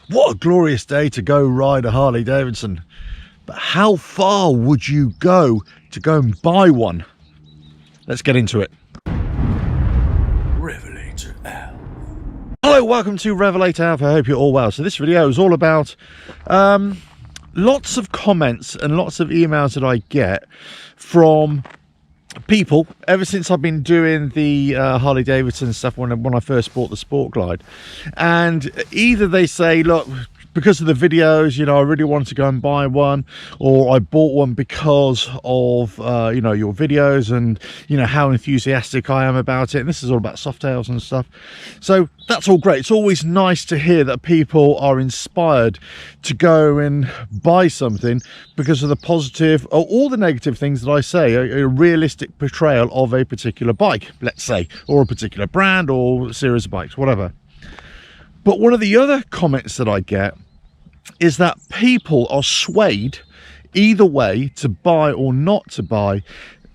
What a glorious day to go ride a Harley Davidson. But how far would you go to go and buy one? Let's get into it. RevelatorAlf. Hello, welcome to RevelatorAlf. I hope you're all well. So this video is all about lots of comments and lots of emails that I get from people ever since I've been doing the Harley Davidson stuff when I first bought the Sport Glide. And either they say, look, because of the videos, you know, I really wanted to go and buy one, or I bought one because of you know, your videos and you know how enthusiastic I am about it. And this is all about Softails and stuff, so that's all great. It's always nice to hear that people are inspired to go and buy something because of the positive or all the negative things that I say, a realistic portrayal of a particular bike, let's say, or a particular brand or series of bikes, whatever. But one of the other comments that I get is that people are swayed either way to buy or not to buy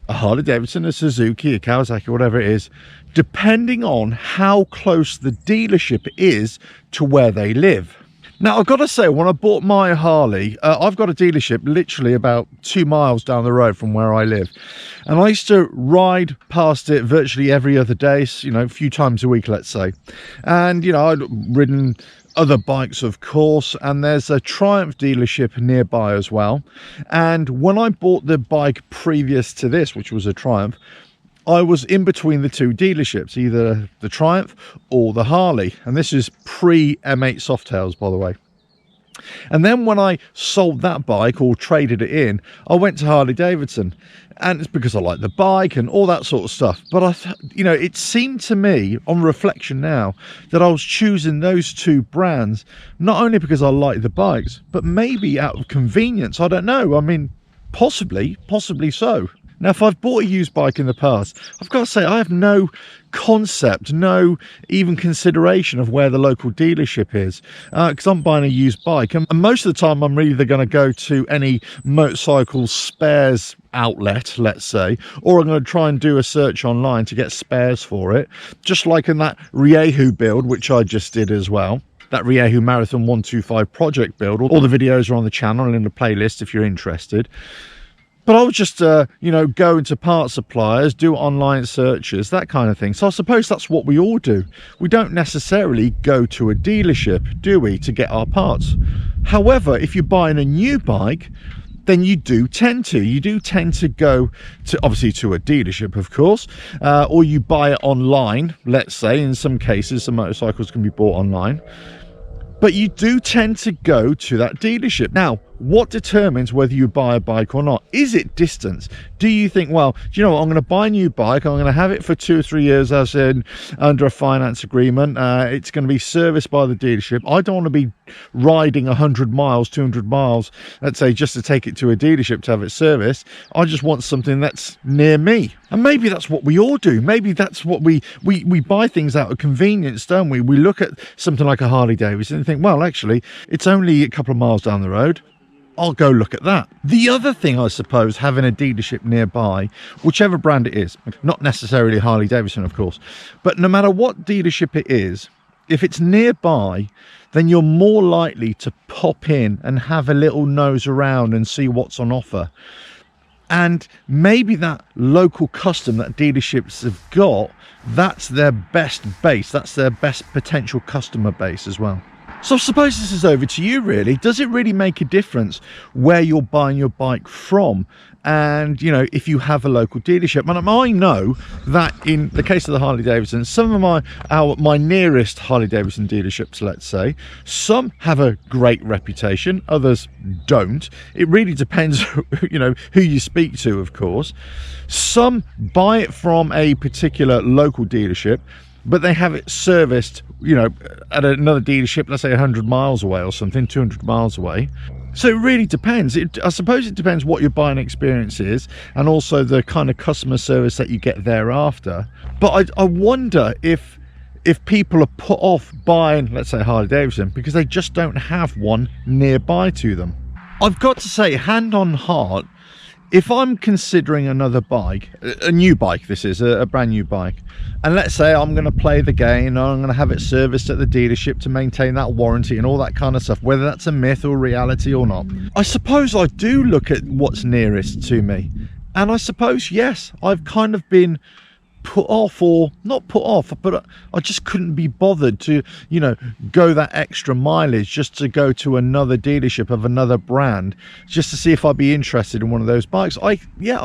a Harley Davidson, a Suzuki, a Kawasaki, whatever it is, depending on how close the dealership is to where they live. Now, I've got to say, when I bought my Harley, I've got a dealership literally about 2 miles down the road from where I live. And I used to ride past it virtually every other day, you know, a few times a week, let's say. And, you know, I'd ridden other bikes, of course, and there's a Triumph dealership nearby as well. And when I bought the bike previous to this, which was a Triumph, I was in between the two dealerships, either the Triumph or the Harley. And this is pre-M8 Softails, by the way. And then when I sold that bike or traded it in, I went to Harley Davidson, and it's because I like the bike and all that sort of stuff. But you know, it seemed to me on reflection now that I was choosing those two brands not only because I like the bikes, but maybe out of convenience. I don't know. I mean, possibly so. Now, if I've bought a used bike in the past, I've got to say I have no concept, no even consideration of where the local dealership is, because I'm buying a used bike, and most of the time I'm either going to go to any motorcycle spares outlet, let's say, or I'm going to try and do a search online to get spares for it, just like in that Riehu build, which I just did as well. That Riehu Marathon 125 project build. All the videos are on the channel and in the playlist if you're interested. But I would just, you know, go into parts suppliers, do online searches, that kind of thing. So I suppose that's what we all do. We don't necessarily go to a dealership, do we, to get our parts. However, if you're buying a new bike, then you do tend to go to, obviously, to a dealership, of course, or you buy it online, let's say. In some cases, some motorcycles can be bought online. But you do tend to go to that dealership. Now, what determines whether you buy a bike or not? Is it distance? Do you think, well, do you know what, I'm going to buy a new bike, I'm going to have it for 2 or 3 years as in under a finance agreement, it's going to be serviced by the dealership. I don't want to be riding 100 miles, 200 miles, let's say, just to take it to a dealership to have it serviced. I just want something that's near me. And maybe that's what we all do. Maybe that's what we buy things out of convenience, don't we? We look at something like a Harley Davidson and think, well, actually, it's only a couple of miles down the road. I'll go look at that. The other thing, I suppose, having a dealership nearby, whichever brand it is, not necessarily Harley Davidson, of course, but no matter what dealership it is, if it's nearby, then you're more likely to pop in and have a little nose around and see what's on offer. And maybe that local custom that dealerships have got, that's their best base, that's their best potential customer base as well. So I suppose this is over to you, really. Does it really make a difference where you're buying your bike from? And, you know, if you have a local dealership. And I know that in the case of the Harley Davidson, some of my nearest Harley Davidson dealerships, let's say, some have a great reputation, others don't. It really depends, you know, who you speak to, of course. Some buy it from a particular local dealership, but they have it serviced, you know, at another dealership, let's say 100 miles away or something, 200 miles away. So it really depends. I suppose it depends what your buying experience is and also the kind of customer service that you get thereafter. But I wonder if people are put off buying, let's say, Harley Davidson because they just don't have one nearby to them. I've got to say, hand on heart, if I'm considering another bike, a new bike, this is a brand new bike, and let's say I'm going to play the game and I'm going to have it serviced at the dealership to maintain that warranty and all that kind of stuff, whether that's a myth or reality or not, I suppose I do look at what's nearest to me. And I suppose, yes, I've kind of been put off, or not put off, but I just couldn't be bothered to, you know, go that extra mileage just to go to another dealership of another brand just to see if I'd be interested in one of those bikes. I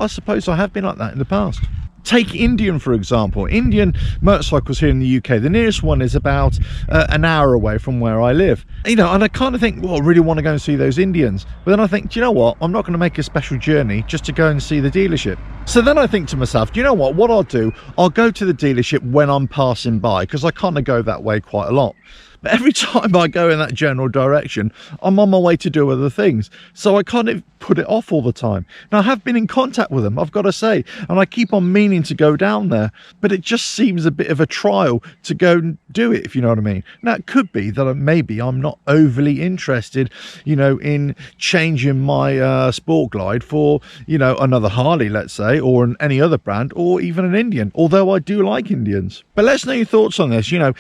suppose I have been like that in the past. Take Indian, for example. Indian motorcycles here in the UK, the nearest one is about an hour away from where I live. You know, and I kind of think, well, I really want to go and see those Indians. But then I think, do you know what? I'm not going to make a special journey just to go and see the dealership. So then I think to myself, do you know what I'll do? I'll go to the dealership when I'm passing by, because I kind of go that way quite a lot. But every time I go in that general direction, I'm on my way to do other things. So I kind of put it off all the time. Now, I have been in contact with them, I've got to say, and I keep on meaning to go down there, but it just seems a bit of a trial to go and do it, if you know what I mean. Now, it could be that maybe I'm not overly interested, you know, in changing my Sport Glide for, you know, another Harley, let's say, or any other brand, or even an Indian, although I do like Indians. But let's know your thoughts on this. You know,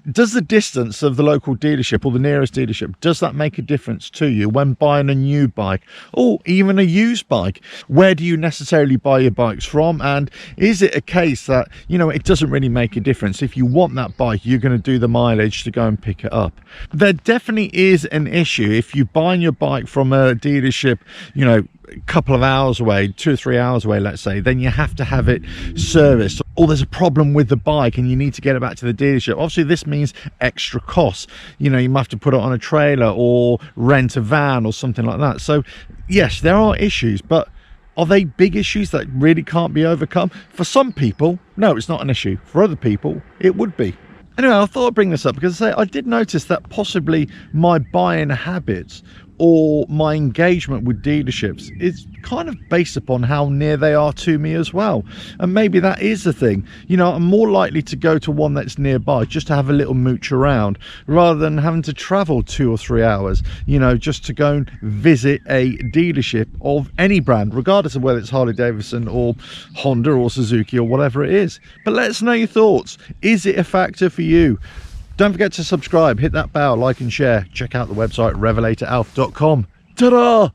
does the distance of the local dealership or the nearest dealership, does that make a difference to you when buying a new bike or even a used bike? Where do you necessarily buy your bikes from? And is it a case that, you know, it doesn't really make a difference? If you want that bike, you're going to do the mileage to go and pick it up. There definitely is an issue if you're buying your bike from a dealership, you know, a couple of hours away, 2 or 3 hours away, let's say, then you have to have it serviced, or there's a problem with the bike and you need to get it back to the dealership. Obviously this means extra costs. You know, you might have to put it on a trailer or rent a van or something like that. So yes, there are issues, but are they big issues that really can't be overcome? For some people, no, it's not an issue. For other people, it would be. Anyway, I thought I'd bring this up because I did notice that possibly my buying habits or my engagement with dealerships is kind of based upon how near they are to me as well. And maybe that is the thing. You know, I'm more likely to go to one that's nearby just to have a little mooch around rather than having to travel 2 or 3 hours, you know, just to go and visit a dealership of any brand, regardless of whether it's Harley Davidson or Honda or Suzuki or whatever it is. But let us know your thoughts. Is it a factor for you? Don't forget to subscribe, hit that bell, like and share. Check out the website RevelatorAlf.com. Ta-da!